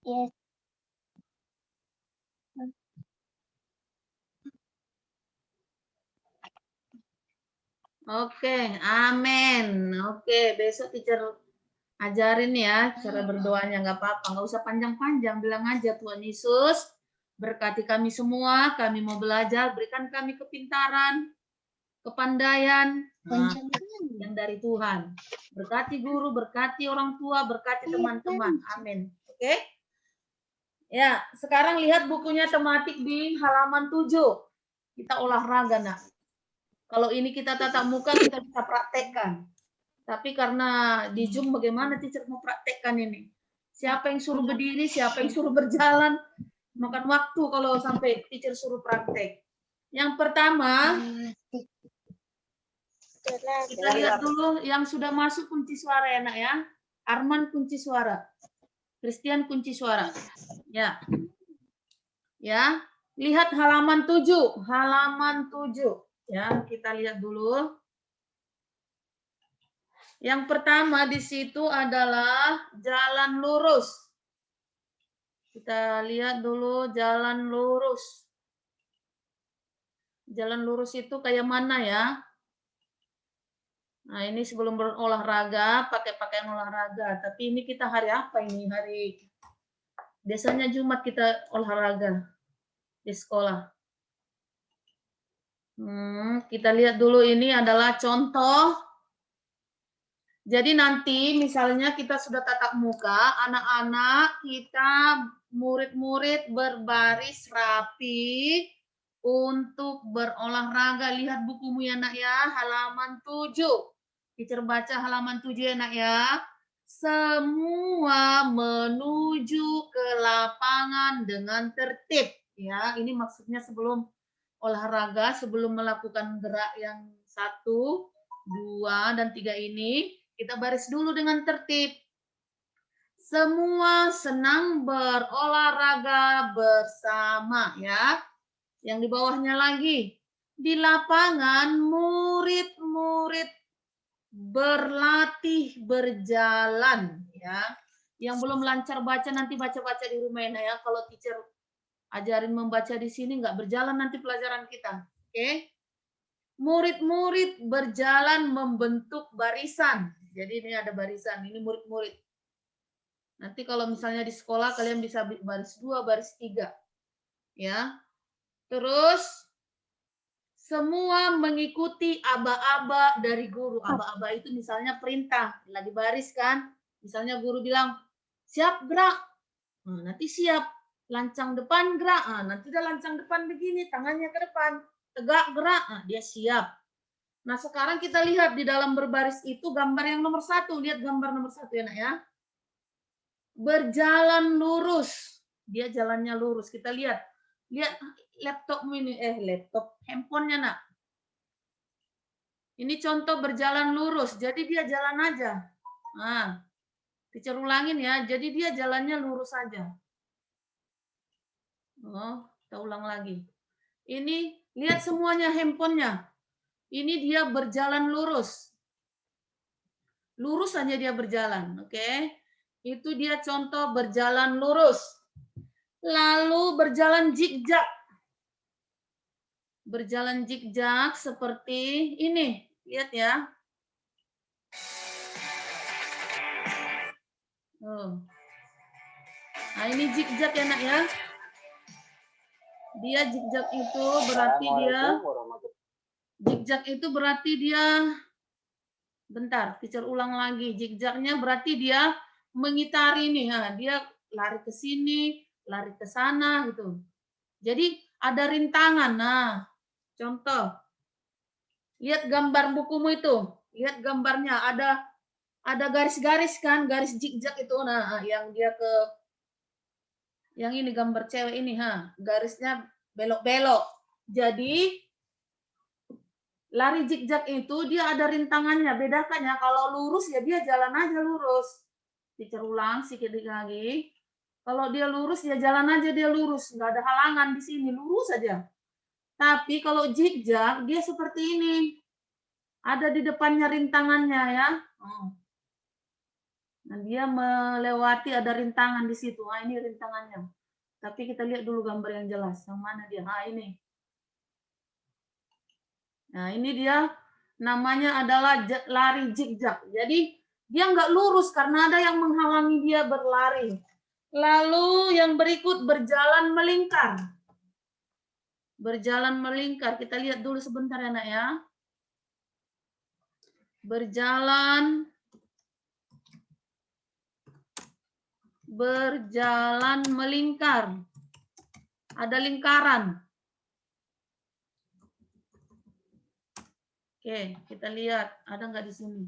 Yes. Oke, amin. Oke, besok teacher ajarin ya cara berdoanya, nggak apa-apa, nggak usah panjang-panjang, bilang aja Tuhan Yesus berkati kami semua, kami mau belajar, berikan kami kepintaran, kepandaian yang dari Tuhan. Berkati guru, berkati orang tua, berkati teman-teman. Amin. Oke? Ya, sekarang lihat bukunya tematik di halaman 7. Kita olahraga, nak. Kalau ini kita tatap muka, kita bisa praktekkan. Tapi karena di Zoom bagaimana teacher mau praktekkan ini? Siapa yang suruh berdiri, siapa yang suruh berjalan, makan waktu kalau sampai teacher suruh praktek. Yang pertama, kita lihat dulu yang sudah masuk kunci suara ya, nak ya. Arman kunci suara. Christian kunci suara. Ya. Ya. Lihat halaman 7. Halaman 7. Ya, kita lihat dulu. Yang pertama di situ adalah jalan lurus. Kita lihat dulu jalan lurus. Jalan lurus itu kayak mana ya? Nah, ini sebelum berolahraga, pakai pakaian olahraga. Tapi ini kita hari apa ini? Biasanya Jumat kita olahraga di sekolah. Kita lihat dulu ini adalah contoh. Jadi nanti misalnya kita sudah tatap muka, anak-anak kita murid-murid berbaris rapi untuk berolahraga. Lihat bukumu ya nak ya, halaman 7. Teacher baca halaman 7 ya nak ya. Semua menuju ke lapangan dengan tertib. Ya, ini maksudnya sebelum olahraga, sebelum melakukan gerak yang 1, 2, dan 3 ini, kita baris dulu dengan tertib. Semua senang berolahraga bersama ya. Yang di bawahnya lagi. Di lapangan murid-murid berlatih berjalan ya. Yang belum lancar baca nanti baca-baca di rumah ya. Kalau teacher ajarin membaca di sini nggak berjalan nanti pelajaran kita. Oke? Murid-murid berjalan membentuk barisan. Jadi ini ada barisan, ini murid-murid. Nanti kalau misalnya di sekolah kalian bisa baris 2, baris 3. Ya. Terus semua mengikuti aba-aba dari guru. Aba-aba itu misalnya perintah, lagi baris kan. Misalnya guru bilang, siap gerak. Nah, nanti siap. Lancang depan gerak. Nah, nanti udah lancang depan begini, tangannya ke depan. Tegak gerak. Nah, dia siap. Nah, sekarang kita lihat di dalam berbaris itu gambar yang nomor 1. Lihat gambar nomor 1 ya, nak ya. Berjalan lurus. Dia jalannya lurus. Kita lihat. Lihat laptopmu ini. Laptop. Handphonenya, nak. Ini contoh berjalan lurus. Jadi dia jalan aja. Nah, teacher ulangin ya. Jadi dia jalannya lurus aja. Oh, kita ulang lagi. Ini lihat semuanya handphonenya. Ini dia berjalan lurus. Lurus saja dia berjalan, oke? Itu dia contoh berjalan lurus. Lalu berjalan zigzag. Berjalan zigzag seperti ini. Lihat ya. Nah, ini zigzag ya, nak ya. Dia zigzag itu berarti dia bentar, teacher ulang lagi. Zigzagnya berarti dia mengitari nih. Nah, dia lari ke sini, lari ke sana gitu. Jadi ada rintangan. Nah, contoh. Lihat gambar bukumu itu. Lihat gambarnya ada garis-garis kan, garis zigzag itu. Nah, yang dia ke yang ini gambar cewek ini, garisnya belok-belok. Jadi lari zigzag itu dia ada rintangannya. Bedakan ya, kalau lurus ya dia jalan aja lurus. Teacher ulang sedikit lagi. Kalau dia lurus ya jalan aja dia lurus, nggak ada halangan di sini, lurus aja. Tapi kalau zigzag dia seperti ini. Ada di depannya rintangannya ya. Nah, dia melewati ada rintangan di situ. Nah, ini rintangannya. Tapi kita lihat dulu gambar yang jelas. Yang mana dia? Nah, ini. Nah, ini dia namanya adalah lari zigzag. Jadi dia nggak lurus karena ada yang menghalangi dia berlari. Lalu yang berikut berjalan melingkar. Berjalan melingkar. Kita lihat dulu sebentar ya, Nak ya. Berjalan melingkar. Ada lingkaran. Oke, kita lihat ada nggak di sini.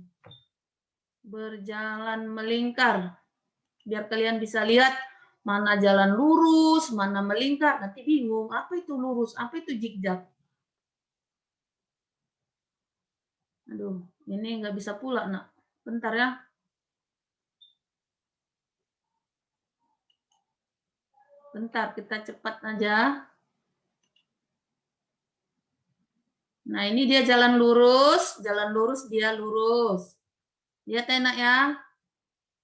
Berjalan melingkar. Biar kalian bisa lihat mana jalan lurus, mana melingkar. Nanti bingung, apa itu lurus, apa itu zigzag. Aduh, ini nggak bisa pula, Nak. Bentar ya. Bentar, kita cepat aja. Nah, ini dia jalan lurus dia lurus. Lihat enak ya.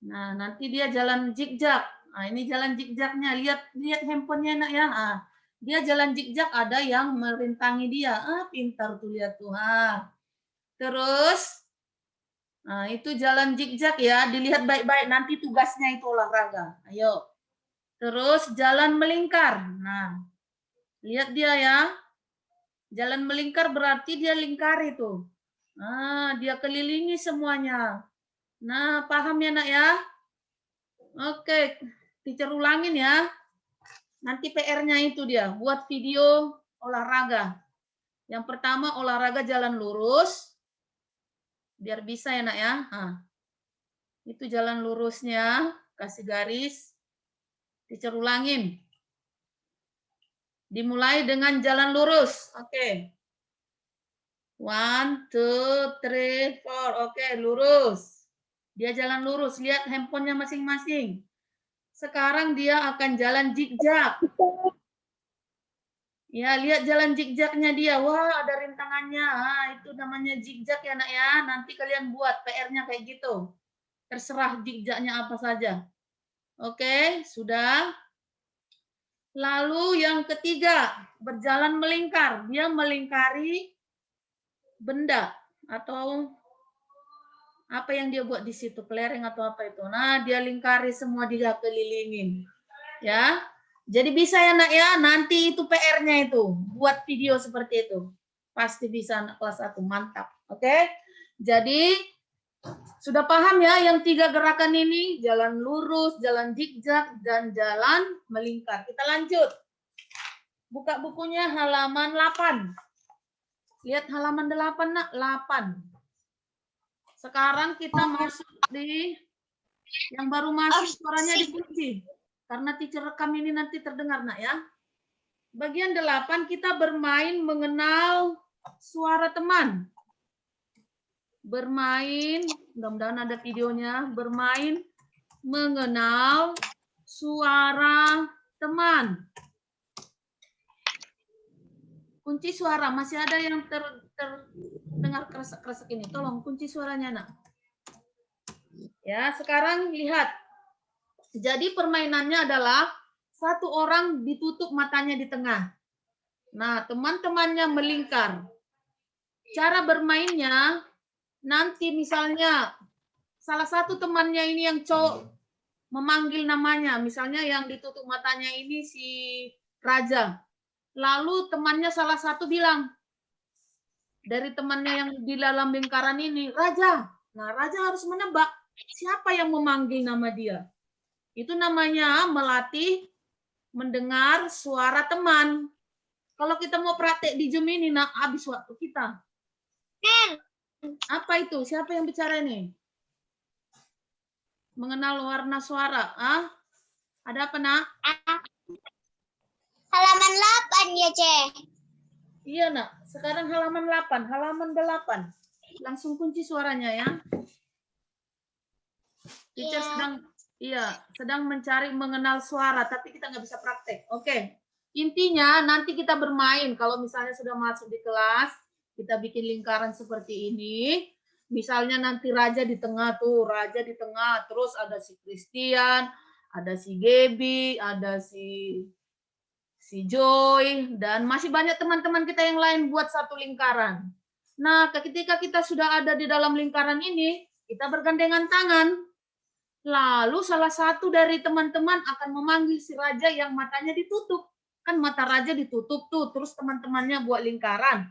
Nah, nanti dia jalan zigzag. Nah, ini jalan zigzagnya. Lihat handphonenya enak ya. Nah, dia jalan zigzag ada yang merintangi dia. Pintar tuh lihat tuh. Terus, nah itu jalan zigzag ya. Dilihat baik-baik. Nanti tugasnya itu olahraga. Ayo. Terus jalan melingkar. Nah, lihat dia ya. Jalan melingkar berarti dia lingkari tuh. Nah, dia kelilingi semuanya. Nah, paham ya, Nak ya? Oke, teacher ulangin ya. Nanti PR-nya itu dia, buat video olahraga. Yang pertama olahraga jalan lurus. Biar bisa ya, Nak ya. Nah, itu jalan lurusnya, kasih garis. Teacher ulangin. Dimulai dengan jalan lurus. Oke. 1, 2, 3, 4. Oke, lurus. Dia jalan lurus. Lihat handphonenya masing-masing. Sekarang dia akan jalan zigzag. Ya, lihat jalan zigzagnya dia. Wah, ada rintangannya. Itu namanya zigzag ya, Nak ya. Nanti kalian buat PR-nya kayak gitu. Terserah zigzagnya apa saja. Oke, sudah. Lalu yang ketiga, berjalan melingkar. Dia melingkari benda atau apa yang dia buat di situ, kelereng atau apa itu. Nah, dia lingkari semua, dia kelilingin. Ya. Jadi bisa ya, Nak ya. Nanti itu PR-nya itu, buat video seperti itu. Pasti bisa anak kelas 1, mantap. Oke? Jadi sudah paham ya yang 3 gerakan ini, jalan lurus, jalan zigzag, dan jalan melingkar. Kita lanjut. Buka bukunya halaman 8. Lihat halaman 8, Nak. 8. Sekarang kita masuk di yang baru masuk, suaranya dikunci. Karena teacher rekam ini nanti terdengar, Nak ya. Bagian 8 kita bermain mengenal suara teman. Bermain, mudah-mudahan ada videonya. Bermain mengenal suara teman. Kunci suara, masih ada yang terdengar kresek-kresek ini. Tolong kunci suaranya, Nak. Ya, sekarang lihat. Jadi permainannya adalah satu orang ditutup matanya di tengah. Nah, teman-temannya melingkar. Cara bermainnya, nanti misalnya salah satu temannya ini yang cowok memanggil namanya. Misalnya yang ditutup matanya ini si Raja. Lalu temannya salah satu bilang, dari temannya yang di dalam lingkaran ini, Raja. Nah, Raja harus menebak siapa yang memanggil nama dia. Itu namanya melatih mendengar suara teman. Kalau kita mau praktek di Zoom ini, Nak, habis waktu kita. Apa itu? Siapa yang bicara ini? Mengenal warna suara. Ada apa, Nak? Halaman 8 ya, Ceh. Iya, Nak. Sekarang halaman 8. Halaman 8. Langsung kunci suaranya ya. Teacher sedang mencari mengenal suara, tapi kita nggak bisa praktek. Oke. Intinya nanti kita bermain. Kalau misalnya sudah masuk di kelas, kita bikin lingkaran seperti ini. Misalnya nanti raja di tengah tuh, raja di tengah, terus ada si Christian, ada si Gaby, ada si Joy, dan masih banyak teman-teman kita yang lain buat satu lingkaran. Nah, ketika kita sudah ada di dalam lingkaran ini, kita bergandengan tangan. Lalu salah satu dari teman-teman akan memanggil si raja yang matanya ditutup. Kan mata raja ditutup tuh, terus teman-temannya buat lingkaran.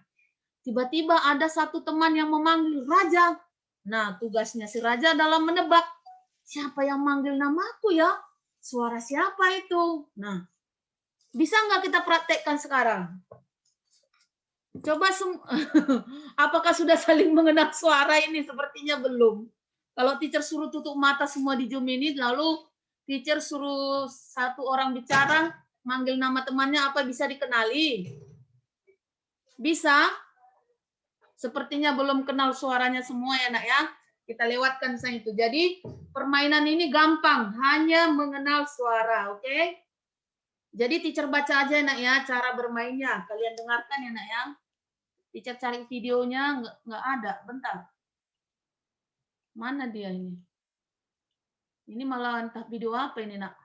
Tiba-tiba ada satu teman yang memanggil raja. Nah, tugasnya si raja adalah menebak. Siapa yang manggil namaku ya? Suara siapa itu? Nah, bisa nggak kita praktekkan sekarang? Coba, apakah sudah saling mengenal suara ini? Sepertinya belum. Kalau teacher suruh tutup mata semua di Zoom ini, lalu teacher suruh satu orang bicara, manggil nama temannya, apa bisa dikenali? Bisa? Sepertinya belum kenal suaranya semua ya nak ya. Kita lewatkan saya itu. Jadi permainan ini gampang, hanya mengenal suara, oke? Jadi teacher baca aja nak ya cara bermainnya. Kalian dengarkan ya nak ya. Teacher cari videonya nggak ada. Bentar. Mana dia ini? Ini malah entah video apa ini nak.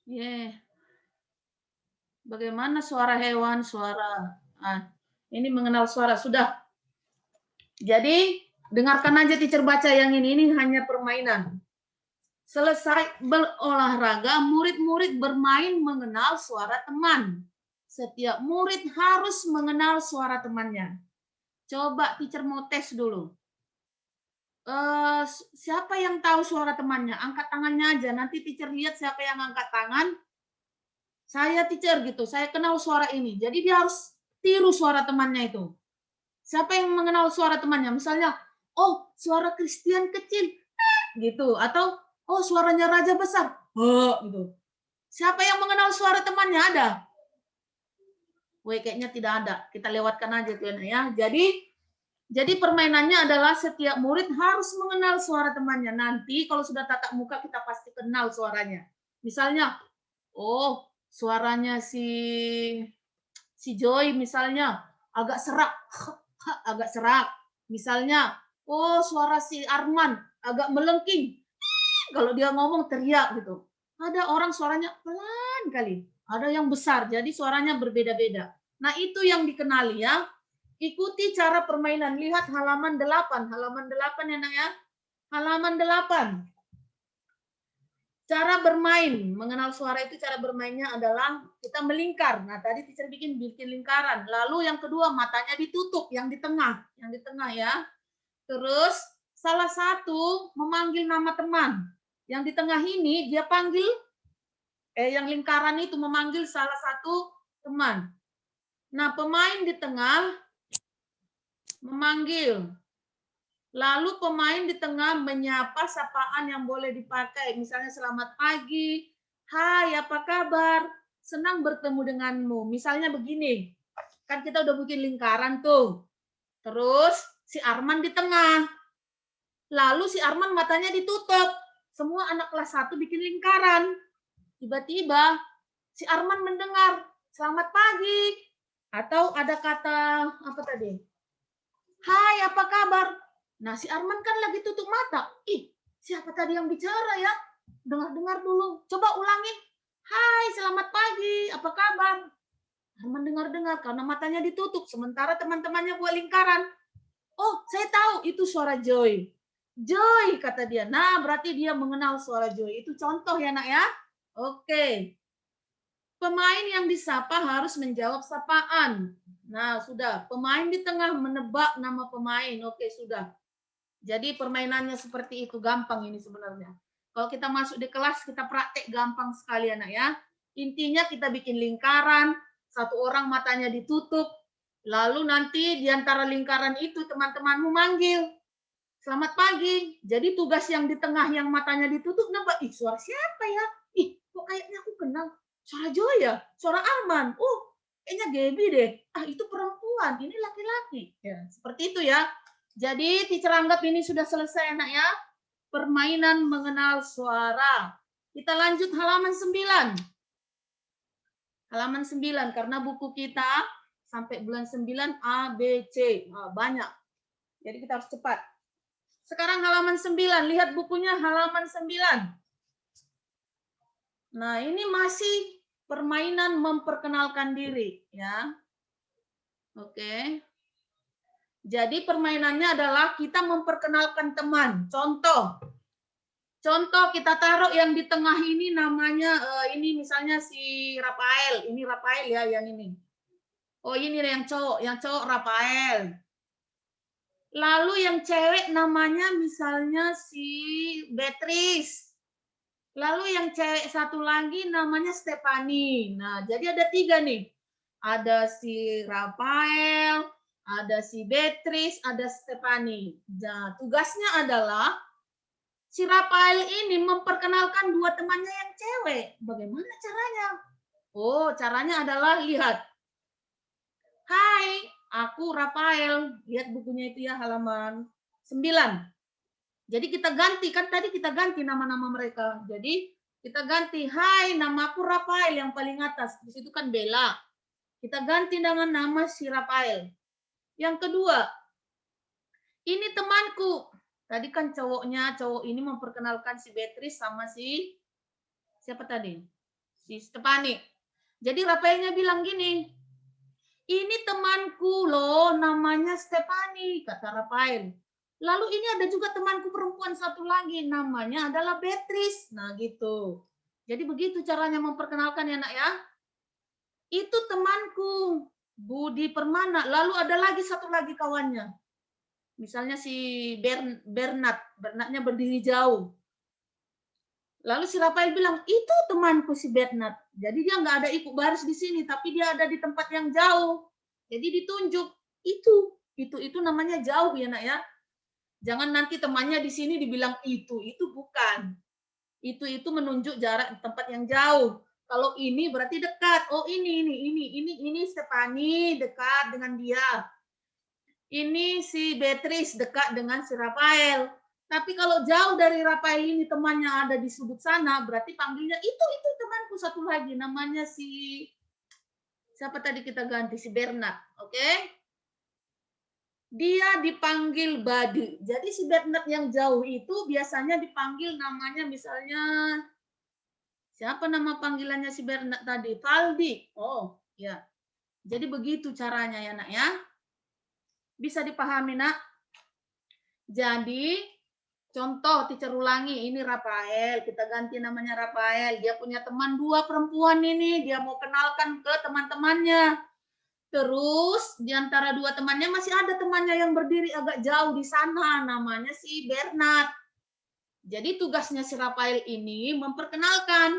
Yeah. Bagaimana suara hewan, suara. Ini mengenal suara sudah. Jadi dengarkan aja teacher baca yang ini hanya permainan. Selesai berolahraga, murid-murid bermain mengenal suara teman. Setiap murid harus mengenal suara temannya. Coba teacher mau tes dulu. Siapa yang tahu suara temannya? Angkat tangannya aja. Nanti teacher lihat siapa yang angkat tangan. Saya teacher gitu, saya kenal suara ini. Jadi dia harus tiru suara temannya itu. Siapa yang mengenal suara temannya? Misalnya, oh suara Christian kecil, gitu. Atau, oh suaranya raja besar, gitu. Siapa yang mengenal suara temannya? Ada? Kayaknya tidak ada. Kita lewatkan aja tuh ya. Jadi permainannya adalah setiap murid harus mengenal suara temannya. Nanti kalau sudah tatap muka kita pasti kenal suaranya. Misalnya, oh suaranya si Joy misalnya agak serak, agak serak. Misalnya, oh suara si Arman agak melengking. Kalau dia ngomong teriak gitu. Ada orang suaranya pelan kali, ada yang besar, jadi suaranya berbeda-beda. Nah itu yang dikenali ya. Ikuti cara permainan. Lihat halaman 8. Halaman 8 ya nak ya. Halaman 8. Cara bermain, mengenal suara itu cara bermainnya adalah kita melingkar. Nah, tadi teacher bikin lingkaran. Lalu yang kedua matanya ditutup, yang di tengah ya. Terus salah satu memanggil nama teman. Yang di tengah ini dia panggil yang lingkaran itu memanggil salah satu teman. Nah, pemain di tengah memanggil. Lalu pemain di tengah menyapa sapaan yang boleh dipakai. Misalnya selamat pagi, hai apa kabar, senang bertemu denganmu. Misalnya begini, kan kita udah bikin lingkaran tuh. Terus si Arman di tengah. Lalu si Arman matanya ditutup. Semua anak kelas 1 bikin lingkaran. Tiba-tiba si Arman mendengar, selamat pagi. Atau ada kata, apa tadi? Hai apa kabar. Nah, si Arman kan lagi tutup mata. Ih, siapa tadi yang bicara ya? Dengar-dengar dulu. Coba ulangi. Hai, selamat pagi. Apa kabar? Arman dengar-dengar karena matanya ditutup. Sementara teman-temannya buat lingkaran. Oh, saya tahu itu suara Joy. Joy, kata dia. Nah, berarti dia mengenal suara Joy. Itu contoh ya, nak ya? Oke. Pemain yang disapa harus menjawab sapaan. Nah, sudah. Pemain di tengah menebak nama pemain. Oke, sudah. Jadi permainannya seperti itu, gampang ini sebenarnya. Kalau kita masuk di kelas, kita praktek gampang sekali anak ya. Intinya kita bikin lingkaran, satu orang matanya ditutup, lalu nanti di antara lingkaran itu teman-temanmu manggil, selamat pagi. Jadi tugas yang di tengah yang matanya ditutup, nambah, ih suara siapa ya? Ih kok kayaknya aku kenal, suara Joy ya? Suara Arman, kayaknya Gaby deh. Ah itu perempuan, ini laki-laki. Ya, seperti itu ya. Jadi teacher anggap ini sudah selesai anak ya. Permainan mengenal suara. Kita lanjut halaman 9. Halaman 9 karena buku kita sampai bulan 9 A, B, C. Nah, banyak. Jadi kita harus cepat. Sekarang halaman 9. Lihat bukunya halaman 9. Nah, ini masih permainan memperkenalkan diri. Ya. Oke. Jadi permainannya adalah kita memperkenalkan teman. Contoh kita taruh yang di tengah ini namanya, ini misalnya si Rafael. Ini Rafael ya yang ini. Oh ini yang cowok Rafael. Lalu yang cewek namanya misalnya si Beatrice. Lalu yang cewek satu lagi namanya Stephanie. Nah jadi ada 3 nih. Ada si Rafael, ada si Beatrice, ada Stephanie. Nah, tugasnya adalah si Rafael ini memperkenalkan 2 temannya yang cewek. Bagaimana caranya? Oh, caranya adalah lihat. Hai, aku Rafael. Lihat bukunya itu ya halaman 9. Jadi kita ganti, kan tadi kita ganti nama-nama mereka. Jadi kita ganti, hai namaku Rafael yang paling atas. Di situ kan Bella. Kita ganti dengan nama si Rafael. Yang kedua, ini temanku. Tadi kan cowok ini memperkenalkan si Beatrice sama si siapa tadi? Si Stephanie. Jadi Rafaelnya bilang gini, ini temanku loh, namanya Stephanie, kata Rafael. Lalu ini ada juga temanku perempuan satu lagi, namanya adalah Beatrice. Nah gitu. Jadi begitu caranya memperkenalkan ya nak ya. Itu temanku, Budi Permana. Lalu ada lagi satu lagi kawannya. Misalnya si Bernardnya berdiri jauh. Lalu si Rafael bilang, itu temanku si Bernard. Jadi dia nggak ada ikut baris di sini, tapi dia ada di tempat yang jauh. Jadi ditunjuk, itu namanya jauh ya nak ya. Jangan nanti temannya di sini dibilang itu bukan. Itu menunjuk jarak tempat yang jauh. Kalau ini berarti dekat. Oh ini Stephanie dekat dengan dia. Ini si Beatrice dekat dengan si Rafael. Tapi kalau jauh dari Rafael ini temannya ada di sudut sana, berarti panggilnya itu temanku satu lagi namanya si siapa tadi kita ganti si Bernard, oke? Dia dipanggil Badi. Jadi si Bernard yang jauh itu biasanya dipanggil namanya misalnya siapa nama panggilannya si Bernard tadi? Valdi. Oh, ya. Jadi begitu caranya ya, Nak ya. Bisa dipahami, Nak? Jadi contoh teacher ulangi, ini Rafael, kita ganti namanya Rafael. Dia punya teman 2 perempuan ini, dia mau kenalkan ke teman-temannya. Terus di antara 2 temannya masih ada temannya yang berdiri agak jauh di sana, namanya si Bernard. Jadi tugasnya si Rafael ini memperkenalkan.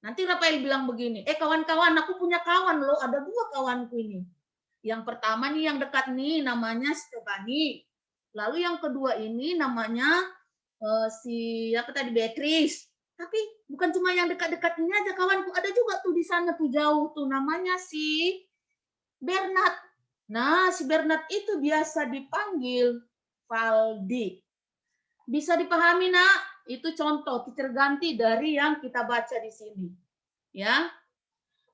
Nanti Rafael bilang begini, kawan-kawan, aku punya kawan loh, ada 2 kawanku ini. Yang pertama nih yang dekat nih namanya Stephanie. Lalu yang kedua ini namanya si apa tadi Beatrice. Tapi bukan cuma yang dekat-dekat ini aja kawanku, ada juga tuh di sana tuh jauh tuh namanya si Bernard. Nah, si Bernard itu biasa dipanggil Valdi. Bisa dipahami, Nak? Itu contoh teacher ganti dari yang kita baca di sini. Ya.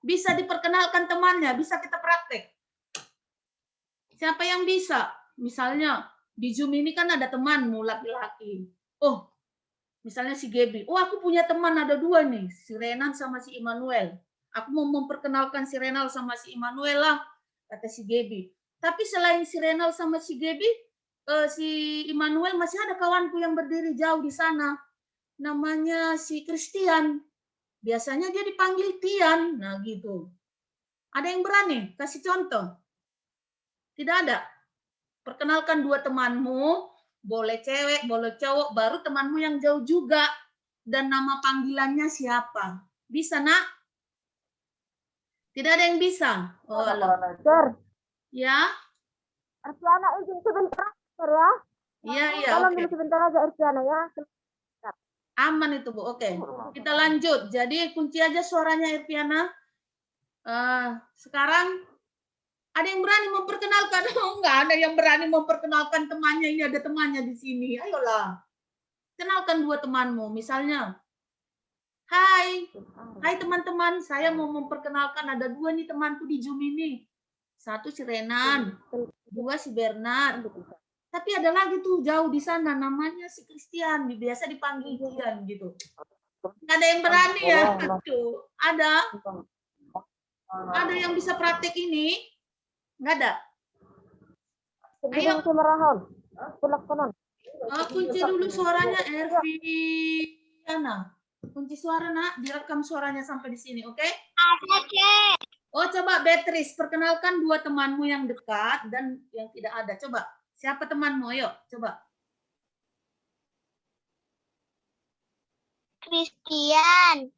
Bisa diperkenalkan temannya, bisa kita praktek. Siapa yang bisa? Misalnya di Zoom ini kan ada temanmu laki-laki. Oh, misalnya si Gaby. Oh, aku punya teman ada 2 nih, si Renan sama si Immanuel. Aku mau memperkenalkan si Renal sama si Immanuel lah, kata si Gaby. Tapi selain si Renal sama si Gaby, si Immanuel masih ada kawanku yang berdiri jauh di sana. Namanya si Christian. Biasanya dia dipanggil Tian. Nah gitu. Ada yang berani? Kasih contoh. Tidak ada. Perkenalkan 2 temanmu, boleh cewek, boleh cowok, baru temanmu yang jauh juga. Dan nama panggilannya siapa? Bisa, Nak? Tidak ada yang bisa? Oh, ya? Artiana izin sebentar ya. Iya, Tolong oke. dulu sebentar aja Artiana ya. Aman itu, Bu. Oke. Kita lanjut. Jadi kunci aja suaranya Irviana. Sekarang ada yang berani memperkenalkan? Oh, enggak ada yang berani memperkenalkan temannya. Ini ada temannya di sini. Ayolah. Kenalkan 2 temanmu. Misalnya, hai teman-teman. Saya mau memperkenalkan ada 2 nih temanku di Zoom ini. 1 si Renan, 2 si Bernard. Tapi ada lagi tuh jauh di sana namanya si Christian, biasa dipanggil Kian gitu. Nggak ada yang berani ya? Tuh, ada yang bisa praktek ini? Nggak ada? Ayo. Kunci dulu suaranya Erviana. Kunci suara nak, direkam suaranya sampai di sini, oke? Ada, Cek. Oh, coba Beatrice, perkenalkan 2 temanmu yang dekat dan yang tidak ada. Coba, siapa temanmu? Ayo, coba. Christian.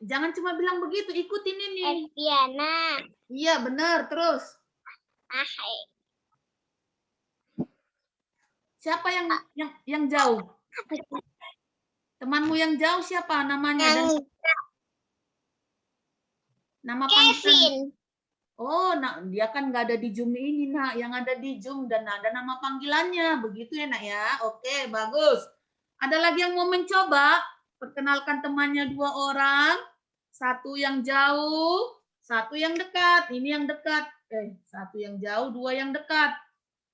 Jangan cuma bilang begitu, ikutin ini. Eviana. Iya, benar. Terus, Ahai. siapa yang jauh? Temanmu yang jauh siapa namanya? Dan Yang nama panggilan. Kevin. Oh, nak dia kan nggak ada di Zoom ini, nak. Yang ada di Zoom dan ada nama panggilannya. Begitu ya, nak ya. Oke, bagus. Ada lagi yang mau mencoba? Perkenalkan temannya 2 orang. 1 yang jauh, 1 yang dekat. Ini yang dekat. 1 yang jauh, 2 yang dekat.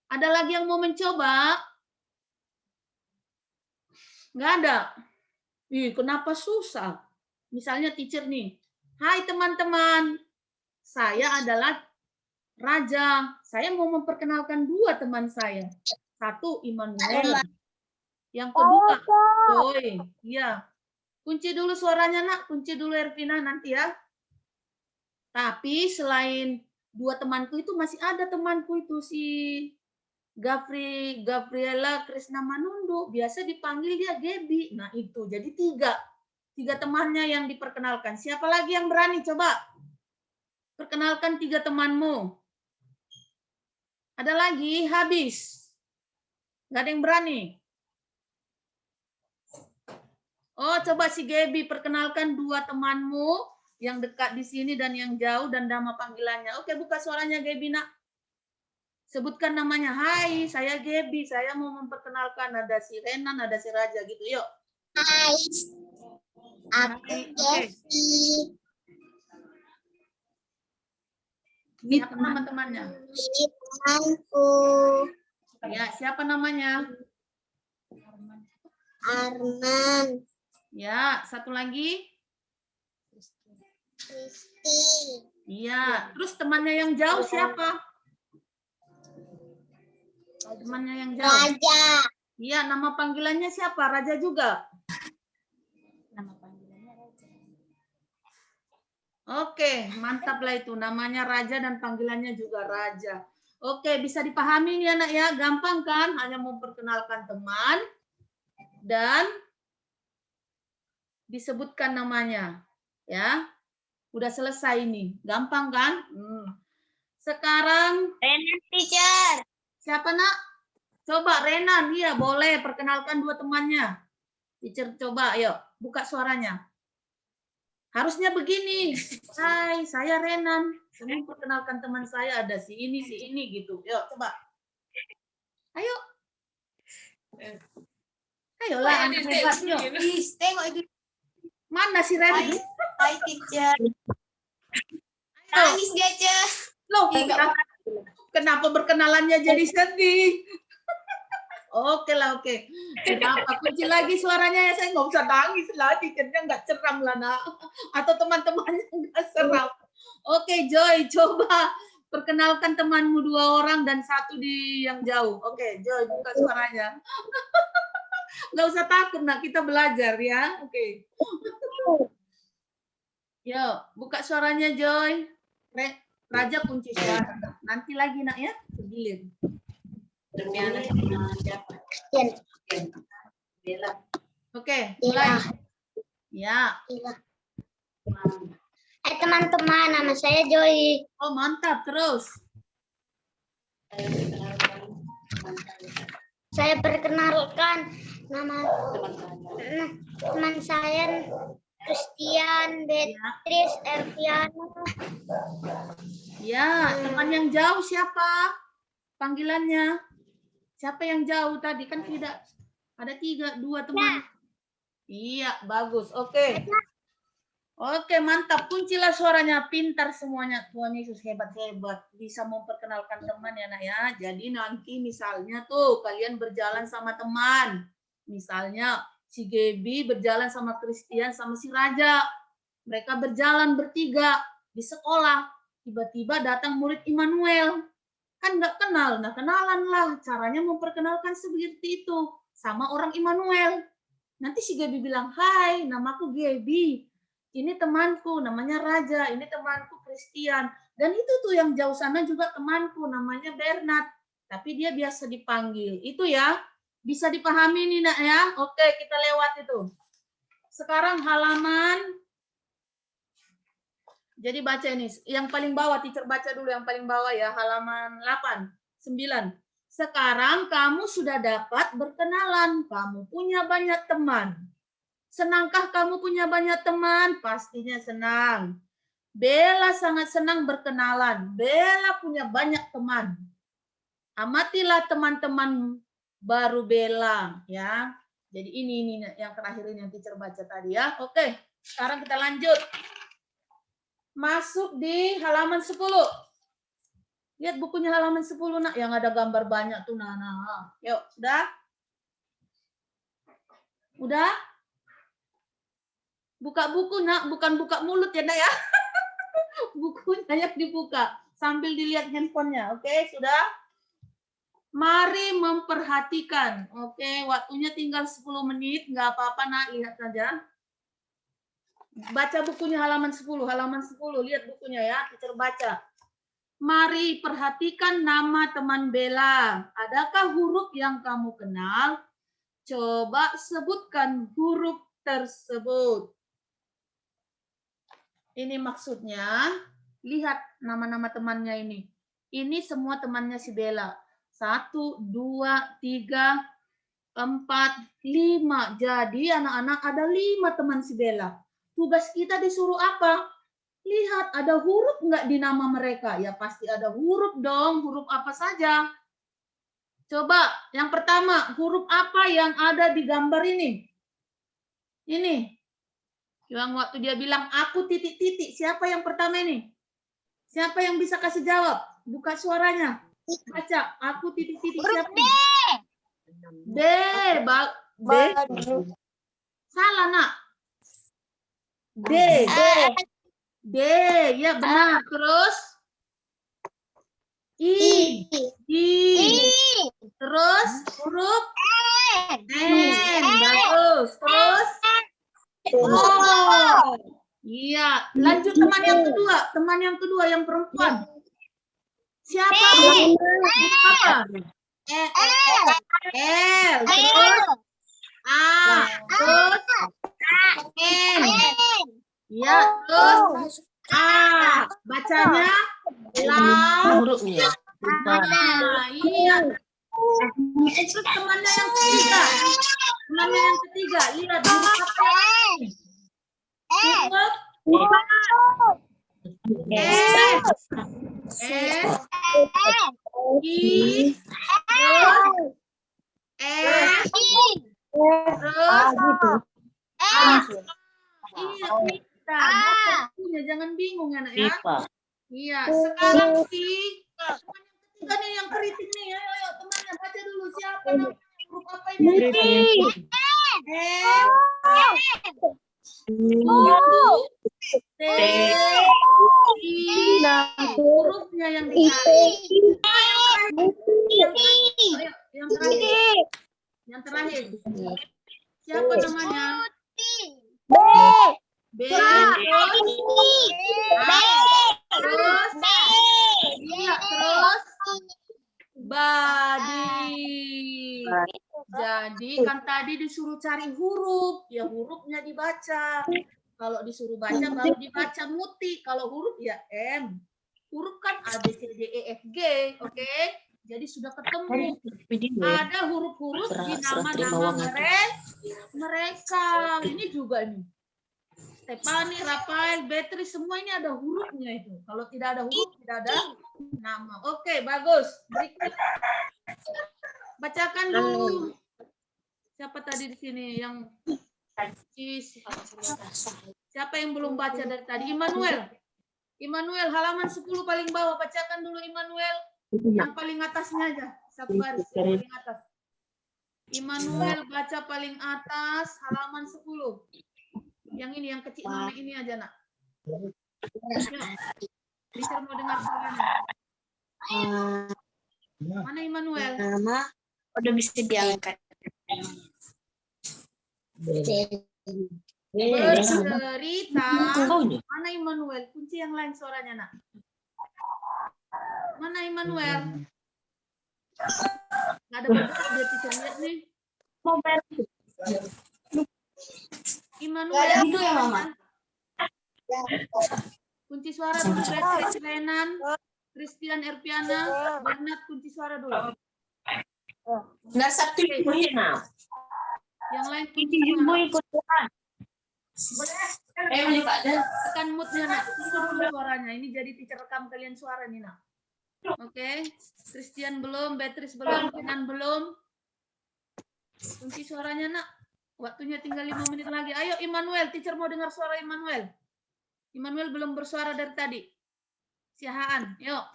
Ada lagi yang mau mencoba? Nggak ada. Kenapa susah? Misalnya teacher nih. Hai teman-teman. Saya adalah Raja. Saya mau memperkenalkan 2 teman saya. 1 Immanuel. Yang kedua Joy. Iya. Kunci dulu suaranya nak. Kunci dulu Ervina nanti ya. Tapi selain 2 temanku itu masih ada temanku itu si Gabriela Krisna Manundu. Biasa dipanggil dia Gaby. Nah itu. Jadi 3 temannya yang diperkenalkan. Siapa lagi yang berani coba? Perkenalkan 3 temanmu. Ada lagi? Habis. Nggak ada yang berani. Oh, coba si Gaby perkenalkan 2 temanmu yang dekat di sini dan yang jauh dan nama panggilannya. Oke, buka suaranya Gaby, nak. Sebutkan namanya. Hai, saya Gaby. Saya mau memperkenalkan. Ada si Renan, ada si Raja gitu. Yuk. Hai. Aku Oke. Siapa nama temannya? Ini temanku. Ya, siapa namanya? Arman. Ya, satu lagi. Kristi. Iya, terus temannya yang jauh siapa? Temannya yang jauh. Raja. Iya, nama panggilannya siapa? Raja juga. Nama panggilannya Raja. Oke, mantaplah itu. Namanya Raja dan panggilannya juga Raja. Oke, bisa dipahami nih anak ya. Gampang kan? Hanya memperkenalkan teman dan disebutkan namanya. Ya, udah selesai ini. Gampang kan? Sekarang Renan teacher. siapa nak? Coba Renan, iya boleh perkenalkan 2 temannya. Teacher coba, ayo buka suaranya. Harusnya begini. Hai, saya Renan. Saya memperkenalkan teman saya ada si ini gitu. Yuk coba. Ayo. Ayolah anak hebat yuk. Tengok itu. Mana si Renan? Hai teacher. Ayo. Nangis dia, Cek. Loh, Enggak. kenapa berkenalannya jadi sedih? Oke lah, oke. Kenapa? Kunci lagi suaranya ya, saya nggak usah nangis lagi, karena nggak ceram lah nak. Atau teman-temannya nggak seram. Oke, Joy, coba perkenalkan temanmu 2 orang dan 1 di yang jauh. Oke, Joy, buka suaranya. Nggak usah takut nak, kita belajar ya. Oke. Yuk, buka suaranya Joy. Raja kunci suara. Nanti lagi nak ya, bergilir. Oke, mulai. Ya. Teman-teman, nama saya Joy. Oh, mantap. Terus. Saya perkenalkan nama teman saya Christian, Beatrice, Erviana. Ya, teman yang jauh siapa? Panggilannya. Siapa yang jauh tadi? Kan tidak. Ada 2 teman. Iya, bagus. Oke. Oke, mantap. Kuncilah suaranya. Pintar semuanya. Tuhan Yesus hebat-hebat. Bisa memperkenalkan teman ya, nak ya. Jadi nanti misalnya tuh kalian berjalan sama teman. Misalnya si Gaby berjalan sama Christian sama si Raja. Mereka berjalan bertiga di sekolah. Tiba-tiba datang murid Immanuel. Kan nggak kenal. Nah, kenalan lah. Caranya memperkenalkan seperti itu. Sama orang Immanuel. Nanti si Gaby bilang, hai, namaku Gaby. Ini temanku, namanya Raja. Ini temanku Christian. Dan itu tuh yang jauh sana juga temanku, namanya Bernard. Tapi dia biasa dipanggil. Itu ya, bisa dipahami nih nak ya. Oke, kita lewat itu. Sekarang halaman. Jadi baca ini. Yang paling bawah, teacher baca dulu yang paling bawah ya. Halaman 8, 9. Sekarang kamu sudah dapat berkenalan. Kamu punya banyak teman. Senangkah kamu punya banyak teman? Pastinya senang. Bella sangat senang berkenalan. Bella punya banyak teman. Amatilah teman-teman baru Bella, ya. Jadi ini yang terakhir ini yang teacher baca tadi ya. Oke, sekarang kita lanjut. Masuk di halaman 10. Lihat bukunya halaman 10 nak, yang ada gambar banyak tuh. Nah. Yuk, sudah? Udah? Buka buku nak, bukan buka mulut ya nak ya. Bukunya yang dibuka sambil dilihat handphonenya. Oke, sudah? Mari memperhatikan. Oke, waktunya tinggal 10 menit. Nggak apa-apa nak, lihat saja. Baca bukunya halaman 10. Halaman 10, lihat bukunya ya. Teacher baca. Mari perhatikan nama teman Bella. Adakah huruf yang kamu kenal? Coba sebutkan huruf tersebut. Ini maksudnya, lihat nama-nama temannya ini. Ini semua temannya si Bella. 1, 2, 3, 4, 5. Jadi anak-anak ada 5 teman si Bella. Tugas kita disuruh apa? Lihat ada huruf nggak di nama mereka? Ya pasti ada huruf dong. Huruf apa saja? Coba yang pertama, huruf apa yang ada di gambar ini? Ini. Yang waktu dia bilang, aku titik-titik. Siapa yang pertama ini? Siapa yang bisa kasih jawab? Buka suaranya. Baca, aku titik-titik. Siapa ini? D. D. Salah, nak. D. D. Ya, benar. Terus? I. Terus? Huruf? N. Bagus. Terus? Oh, iya. Lanjut teman yang kedua. Teman yang kedua yang perempuan. Siapa? Apa? L. Terus A. Terus N. Iya. Terus A. Bacanya la. Hurufnya. Iya. Terus temannya yang ketiga. Temannya yang ketiga. Lihat huruf apa? Huruf S. I. Terus S. Terus iya, kita. Punya jangan bingung anak ya. Iya, sekarang si teman yang ketiga nih yang kritik nih. Ayo temannya baca dulu siapa namanya. Huruf apa ini? Hurufnya yang dicari. Yang terakhir. Siapa namanya? B. Terus iya, terus Badi. Jadi kan tadi disuruh cari huruf, ya hurufnya dibaca. Kalau disuruh baca baru dibaca Muti. Kalau huruf ya M. Huruf kan A, B, C, D, E, F, G, oke? Jadi sudah ketemu. Ada huruf-huruf di nama-nama mereka. Ini juga nih. Stefani, Rafael, Beatrice, semua ini ada hurufnya itu. Kalau tidak ada huruf, tidak ada nama. Oke, bagus. Berikut. Bacakan dulu. Siapa tadi di sini yang Siapa yang belum baca dari tadi? Immanuel. Immanuel, halaman 10 paling bawah. Bacakan dulu Immanuel. Yang paling atasnya aja. Satu baris yang paling atas. Immanuel baca paling atas, halaman 10. Yang ini, yang kecil, nama ini aja, nak. Yuk. Teacher mau dengar suaranya. Mana Immanuel? Nama udah bisa diangkat. Bercerita. Mana Immanuel? Kunci yang lain suaranya, nak. Mana Immanuel? Nggak ada bergerak, dia teacher lihat nih. Immanuel. Gitu ya, Mama? Kunci suara dulu, Beatrice Renan, Christian Erpiana, Bernard, kunci suara dulu. Nggak Sabtu ibu ya. Yang lain kunci suara. Ikut juga ada. Tekan mute-nya, nak. Tutup dulu suaranya. Ini jadi teacher rekam kalian suara nih, nak. Oke. Christian belum, Beatrice belum, Renan belum. Kunci suaranya, nak. Waktunya tinggal 5 menit lagi. Ayo Immanuel, teacher mau dengar suara Immanuel. Immanuel belum bersuara dari tadi. Siahaan, yuk.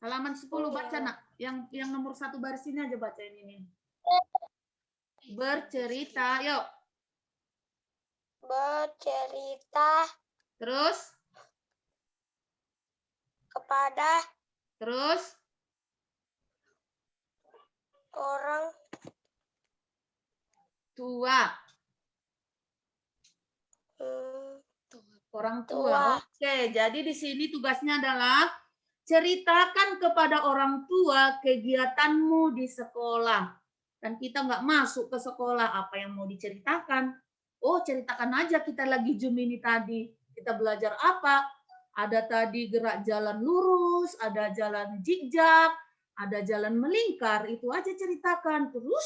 Halaman 10 baca, nak. Yang nomor 1 baris ini aja bacain ini. Bercerita, yuk. Bercerita Terus, kepada terus, orang tua. Orang tua. Oke, jadi di sini tugasnya adalah ceritakan kepada orang tua kegiatanmu di sekolah. Dan kita nggak masuk ke sekolah, apa yang mau diceritakan? Oh, ceritakan aja kita lagi Zoom ini tadi. Kita belajar apa? Ada tadi gerak jalan lurus, ada jalan zigzag, ada jalan melingkar. Itu aja ceritakan. Terus,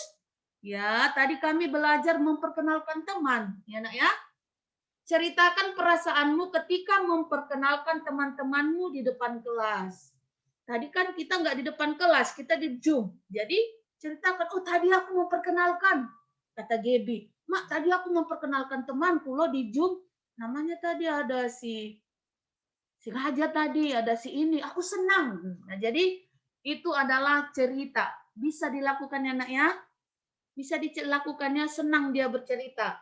ya tadi kami belajar memperkenalkan teman. Ya, nak ya? Ceritakan perasaanmu ketika memperkenalkan teman-temanmu di depan kelas. Tadi kan kita nggak di depan kelas, kita di Zoom. Jadi ceritakan, oh tadi aku memperkenalkan, kata Gaby. Mak, tadi aku memperkenalkan temanku loh di Zoom. Namanya tadi ada si Raja tadi, ada si ini. Aku senang. Nah, jadi itu adalah cerita. Bisa dilakukan ya, nak ya? Bisa dilakukannya, senang dia bercerita.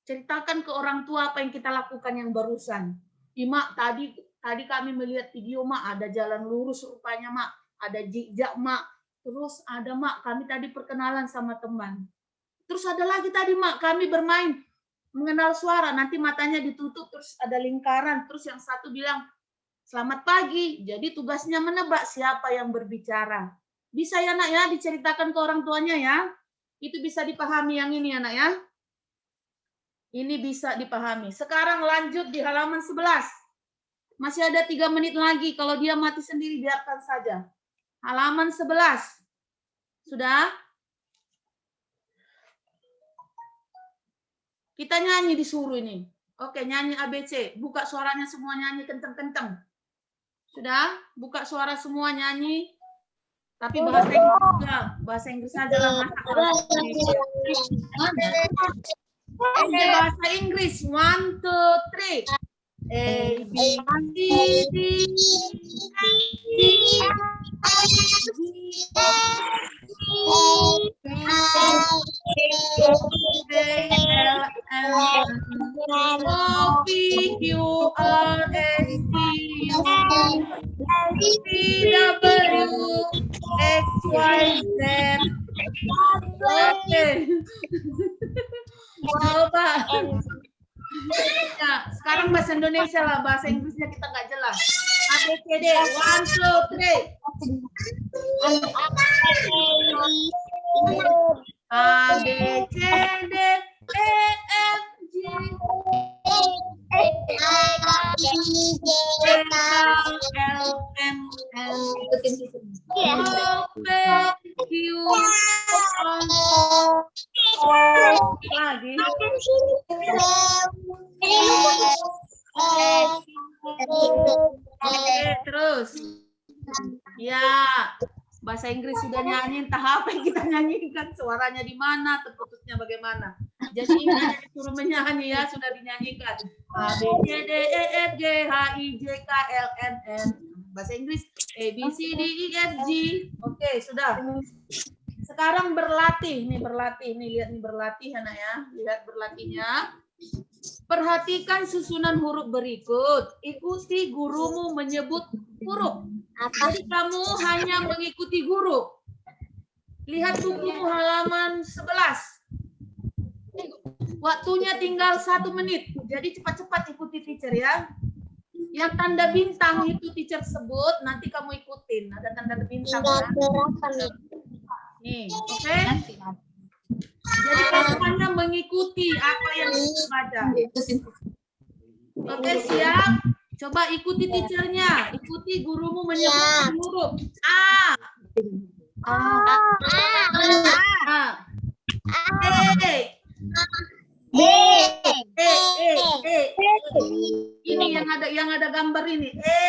Ceritakan ke orang tua apa yang kita lakukan yang barusan. Mak, tadi kami melihat video, Mak, ada jalan lurus rupanya, Mak. Ada zigzag, Mak. Terus ada, Mak, kami tadi perkenalan sama teman. Terus ada lagi tadi, Mak, kami bermain mengenal suara. Nanti matanya ditutup, terus ada lingkaran. Terus yang satu bilang, selamat pagi. Jadi tugasnya menebak siapa yang berbicara. Bisa ya, nak ya, diceritakan ke orang tuanya ya. Itu bisa dipahami yang ini ya, nak ya. Ini bisa dipahami. Sekarang lanjut di halaman 11. Masih ada 3 menit lagi. Kalau dia mati sendiri, biarkan saja. Halaman 11. Sudah? Kita nyanyi disuruh ini. Oke, nyanyi ABC. Buka suaranya semua, nyanyi kenceng-kenceng. Sudah? Buka suara semua, nyanyi. Tapi bahasa Inggris juga. Bahasa Inggris saja lah. Oke, bahasa Inggris. 1, 2, 3. A, B, C, D, O, P, Q, R, S, T, U, V, W, X, Y, Z. Oke. Coba. Ya, sekarang bahasa Indonesia lah, bahasa Inggrisnya kita nggak jelas. A, B, C, D. 1, 2, 3. A, B, C, D, E, F, G, H, L, M, N, O, P, Q, R, lagi. Oke, terus. Ya, Bahasa Inggris sudah nyanyi, entah apa yang kita nyanyikan, suaranya di mana, terputusnya bagaimana. Jadi ini hanya disuruh menyanyi ya, sudah dinyanyikan. A, B, C, D, E, F, G, H, I, J, K, L, M, N. Bahasa Inggris, A, B, C, D, E, F, G. Oke, sudah. Sekarang berlatih. Nih berlatih, nih lihat nih berlatih anak ya. Lihat berlatihnya. Perhatikan susunan huruf berikut. Ikuti gurumu menyebut huruf. Jadi kamu hanya mengikuti guru. Lihat bukumu halaman 11. Waktunya tinggal 1 menit. Jadi cepat-cepat ikuti teacher ya. Yang tanda bintang itu teacher sebut, nanti kamu ikutin. Ada tanda bintang ya. Nih, oke? Jadi kamu hanya mengikuti apa yang teacher baca. Oke, siap? Coba ikuti teachernya. Ikuti gurumu menyebut huruf. A. E. Ini yang ada gambar ini. Oke.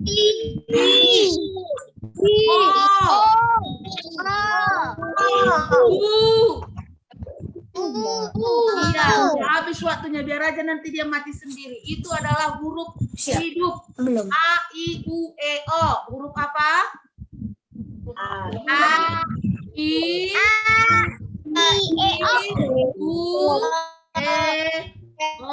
I. Iya, habis waktunya biar aja nanti dia mati sendiri. Itu adalah huruf hidup. Belum. A, I, U, E, O. Huruf apa? A, I, U, E, O.